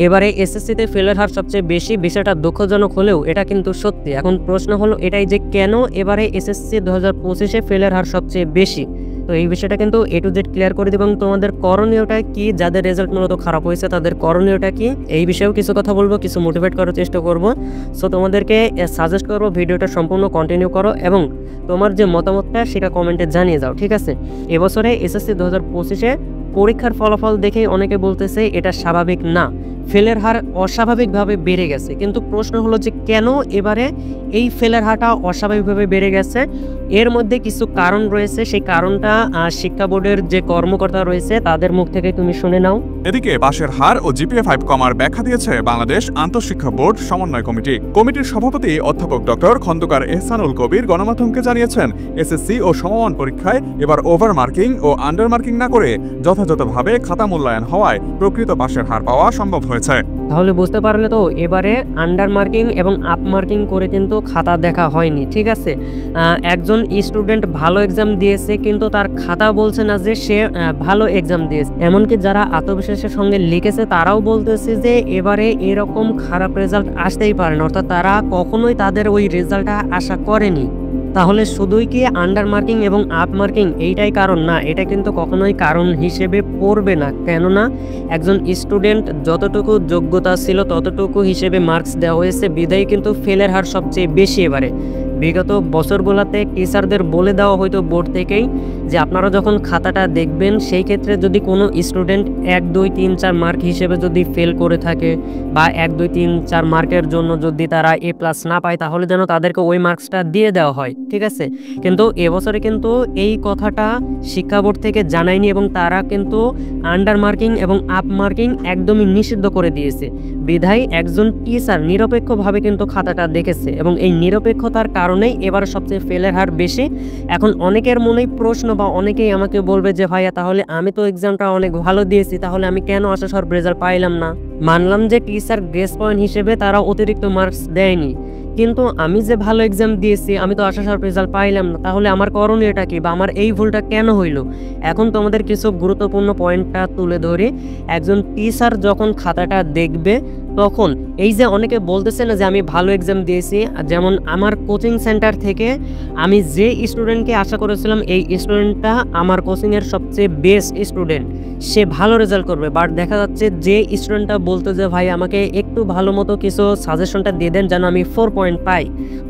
এবারে এসএসসিতে ফেলের হার সবচেয়ে বেশি, বিষয়টা দুঃখজনক হলেও এটা কিন্তু সত্যি। এখন প্রশ্ন হলো এটাই যে কেন এবারে এসএসসি 2025-এ ফেলের হার সবচেয়ে বেশি। তো এই বিষয়টা কিন্তু এ টু জেড ক্লিয়ার করে দেব এবং তোমাদের করণীয়টা কি, যাদের রেজাল্ট মূলত খারাপ হয়েছে তাদের করণীয়টা কি, এই বিষয়েও কিছু কথা বলবো, কিছু মোটিভেট করার চেষ্টা করব। সো তোমাদেরকে সাজেস্ট করবো ভিডিওটা সম্পূর্ণ কন্টিনিউ করো এবং তোমার যে মতামতটা সেটা কমেন্টে জানিয়ে যাও, ঠিক আছে। এবছরে এসএসসি 2025-এ পরীক্ষার ফলাফল দেখে অনেকে বলতেছে এটা স্বাভাবিক না, ফেলের হার অস্বাভাবিকভাবে বেড়ে গেছে। কিন্তু প্রশ্ন হলো যে কেন এবারে এই ফেলের হারটা অস্বাভাবিকভাবে বেড়ে গেছে। এর মধ্যে কিছু কারণ রয়েছে, সেই কারণটা শিক্ষা বোর্ডের যে কর্মকর্তা রয়েছে তাদের মুখ থেকে তুমি শুনে নাও। এদিকে পাশের হার ও জিপিএ 5 কমার ব্যাখ্যা দিয়েছে বাংলাদেশ আন্তঃশিক্ষা বোর্ড সমন্বয় কমিটি। কমিটির সভাপতি অধ্যাপক ডক্টর খন্দকার এহসানুল কবির গণমাধ্যমকে জানিয়েছেন, এসএসসি ও সমমান পরীক্ষায় এবার ওভার মার্কিং ও আন্ডার মার্কিং না করে যথাযথভাবে খাতা মূল্যায়ন হওয়ায় প্রকৃত পাশের হার পাওয়া সম্ভব হয়েছে। তাহলে বুঝতে পারলে তো, এবারে আন্ডার মার্কিং এবং আপ মার্কিং করে কিন্তু খাতা দেখা হয়নি, ঠিক আছে। একজন স্টুডেন্ট ভালো এক্সাম দিয়েছে কিন্তু তার খাতা বলছে না যে সে ভালো এক্সাম দিয়েছে। এমনকি যারা আত্মবিশ্বাসের সঙ্গে লিখেছে তারাও বলতেছে যে এবারে এরকম খারাপ রেজাল্ট আসতেই পারে না, অর্থাৎ তারা কখনোই তাদের ওই রেজাল্টটা আশা করেনি। তাহলে শুধুই কি আন্ডার মার্কিং এবং আপ মার্কিং এইটাই কারণ? না, এটা কিন্তু কখনোই কারণ হিসেবে পড়বে না। কেননা একজন স্টুডেন্ট যতটুকু যোগ্যতা ছিল ততটুকু হিসেবে মার্কস দেওয়া হয়েছে, বিদায় কিন্তু ফেলের হার সবচেয়ে বেশি। এবারে বিগত বছরগুলোতে টিচারদের বলে দেওয়া হয়তো বোর্ড থেকেই যে আপনারা যখন খাতাটা দেখবেন সেই ক্ষেত্রে যদি কোনো স্টুডেন্ট 1, 2, 3, 4 মার্ক হিসেবে যদি ফেল করে থাকে বা 1, 2, 3, 4 মার্কের জন্য যদি তারা A+ না পায় তাহলে যেন তাদেরকে ওই মার্কসটা দিয়ে দেওয়া হয়, ঠিক আছে। কিন্তু এবছরে কিন্তু এই কথাটা শিক্ষা বোর্ড থেকে জানায়নি এবং তারা কিন্তু আন্ডার মার্কিং এবং আপ মার্কিং একদমই নিষিদ্ধ করে দিয়েছে। বিধায় একজন টিচার নিরপেক্ষভাবে কিন্তু খাতাটা দেখেছে এবং এই নিরপেক্ষতার কারণেই এবার সবচেয়ে ফেলের হার বেশি। এখন অনেকের মনেই প্রশ্ন বা অনেকেই আমাকে বলবে যে ভাইয়া তাহলে আমি তো এক্সামটা অনেক ভালো দিয়েছি, তাহলে আমি কেন আশাস্বরূপ রেজাল্ট পাইলাম না? মানলাম যে টিচার গ্রেস পয়েন্ট হিসেবে তারা অতিরিক্ত মার্কস দেয়নি, কিন্তু আমি যে ভালো এক্সাম দিয়েছি আমি তো আশাস্বরূপ রেজাল্ট পাইলাম না। তাহলে আমার করণীয়টা কি বা আমার এই ভুলটা কেন হইল? এখন তোমাদের কিছু গুরুত্বপূর্ণ পয়েন্টটা তুলে ধরে, একজন টিচার যখন খাতাটা দেখবে তখন এই যে অনেকে বলতেছে না যে আমি ভালো এক্সাম দিয়েছি, যেমন আমার কোচিং সেন্টার থেকে আমি যে স্টুডেন্টকে আশা করেছিলাম এই স্টুডেন্টটা আমার কোচিংয়ের সবচেয়ে বেস্ট স্টুডেন্ট, সে ভালো রেজাল্ট করবে, বাট দেখা যাচ্ছে যে স্টুডেন্টটা বলতো যে ভাই আমাকে একটু ভালো মতো কিছু সাজেশনটা দিয়ে দেন যেন আমি 4 পয়েন্ট পাই,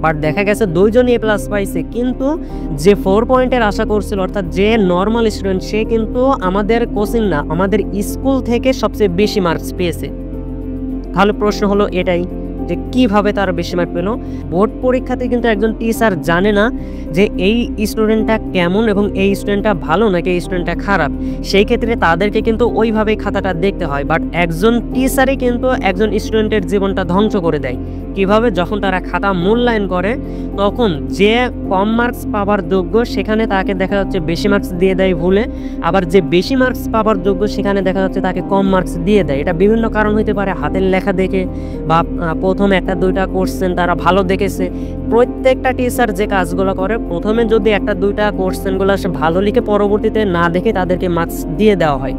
বাট দেখা গেছে দুইজনই A+ পাইছে। কিন্তু যে 4 পয়েন্টের আশা করছিল অর্থাৎ যে নর্মাল স্টুডেন্ট সে কিন্তু আমাদের কোচিং না আমাদের স্কুল থেকে সবচেয়ে বেশি মার্কস পেয়েছে। তাহলে প্রশ্ন হলো এটাই যে কিভাবে তারা বেশি মার্ক পেল। বোর্ড পরীক্ষাতে কিন্তু একজন টিচার জানে না যে এই স্টুডেন্টটা কেমন এবং এই স্টুডেন্টটা ভালো নাকি এই স্টুডেন্টটা খারাপ, সেই ক্ষেত্রে তাদেরকে কিন্তু ওইভাবেই খাতাটা দেখতে হয়। বাট একজন টিচারই কিন্তু একজন স্টুডেন্টের জীবনটা ধ্বংস করে দেয়। কিভাবে? যখন তারা খাতা মূল্যায়ন করে তখন যে কম মার্কস পাওয়ার যোগ্য সেখানে তাকে দেখা যাচ্ছে বেশি মার্কস দিয়ে দেয় ভুলে, আবার যে বেশি মার্কস পাওয়ার যোগ্য সেখানে দেখা যাচ্ছে তাকে কম মার্কস দিয়ে দেয়। এটা বিভিন্ন কারণ হতে পারে, হাতের লেখা দেখে বা প্রথম 1-2টা কোশ্চেন তারা ভালো দেখেছে। প্রত্যেকটা টিচার যে কাজগুলো করে প্রথমে যদি 1-2টা কোশ্চেনগুলো সে ভালো লিখে পরবর্তীতে না দেখে তাদেরকে মার্কস দিয়ে দেওয়া হয়।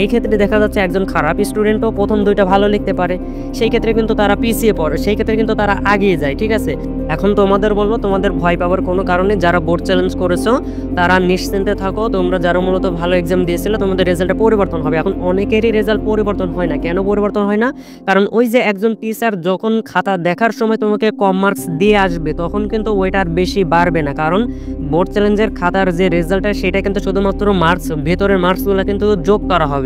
এই ক্ষেত্রে দেখা যাচ্ছে একজন খারাপ স্টুডেন্টও প্রথম 2টা ভালো লিখতে পারে, সেই ক্ষেত্রে কিন্তু তারা পিছিয়ে পড়ে, সেই ক্ষেত্রে কিন্তু তারা এগিয়ে যায়, ঠিক আছে। এখন তোমাদের বলবো তোমাদের ভয় পাওয়ার কোনো কারণে, যারা বোর্ড চ্যালেঞ্জ করেছো তারা নিশ্চিন্তে থাকো। তোমরা যারা মূলত ভালো এক্সাম দিয়েছিলে তোমাদের রেজাল্টটা পরিবর্তন হবে। এখন অনেকেরই রেজাল্ট পরিবর্তন হয় না। কেন পরিবর্তন হয় না? কারণ ওই যে একজন টিচার যখন খাতা দেখার সময় তোমাকে কম মার্কস দিয়ে আসবে তখন কিন্তু ওইটা আর বেশি বাড়বে না, কারণ বোর্ড চ্যালেঞ্জের খাতার যে রেজাল্টটা সেটা কিন্তু শুধুমাত্র মার্কস, ভেতরের মার্কসগুলো কিন্তু যোগ করা হবে।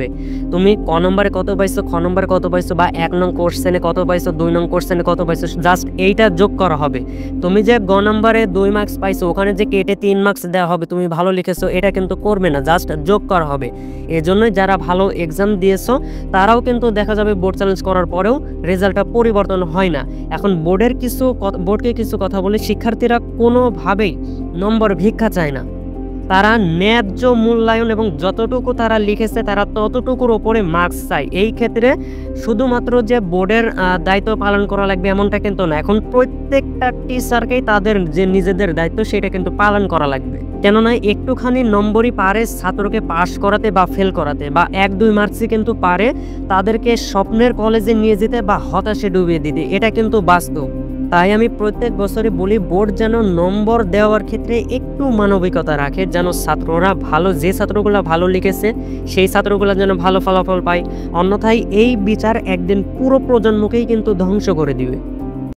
তুমি ক নম্বরে কত পাইছো, খ নম্বরে কত পাইছো বা 1 নং কোশ্চেনে কত পাইছো, 2 নং কোশ্চেনে কত পাইছো, জাস্ট এইটা যোগ করা হবে। তুমি যে গ নম্বরে 2 মার্কস পাইছো ওখানে যে কেটে 3 মার্কস দেওয়া হবে তুমি ভালো লিখেছো এটা কিন্তু করবে না, জাস্ট যোগ করা হবে। এজন্যই যারা ভালো এক্সাম দিয়েছো তারাও কিন্তু দেখা যাবে বোর্ড চ্যালেঞ্জ করার পরেও রেজাল্টটা পরিবর্তন হয় না। এখন বোর্ডকে কিছু কথা বলি, শিক্ষার্থীরা কোনোভাবেই নম্বর ভিক্ষা চায় না, তারা ন্যায্য মূল্যায়ন এবং যতটুকু তারা লিখেছে তারা ততটুকুর ওপরে মার্কস চায়। এই ক্ষেত্রে শুধুমাত্র যে বোর্ডের দায়িত্ব পালন করা লাগবে এমনটা কিন্তু না, এখন প্রত্যেকটা টিচারকেই তাদের যে নিজেদের দায়িত্ব সেটা কিন্তু পালন করা লাগবে। কেননা একটুখানি নম্বরই পারে ছাত্রকে পাশ করাতে বা ফেল করাতে, বা 1-2 মার্কসই কিন্তু পারে তাদেরকে স্বপ্নের কলেজে নিয়ে যেতে বা হতাশে ডুবিয়ে দিতে। এটা কিন্তু বাস্তব। তাই আমি প্রত্যেক বছরে বলি বোর্ড যেন নম্বর দেওয়ার ক্ষেত্রে একটু মানবিকতা রাখে, যেন ছাত্ররা যে ছাত্রগুলো ভালো লিখেছে সেই ছাত্রগুলো যেন ভালো ফলাফল পায়। অন্যথায় এই বিচার একদিন পুরো প্রজন্মকেই কিন্তু ধ্বংস করে দিবে।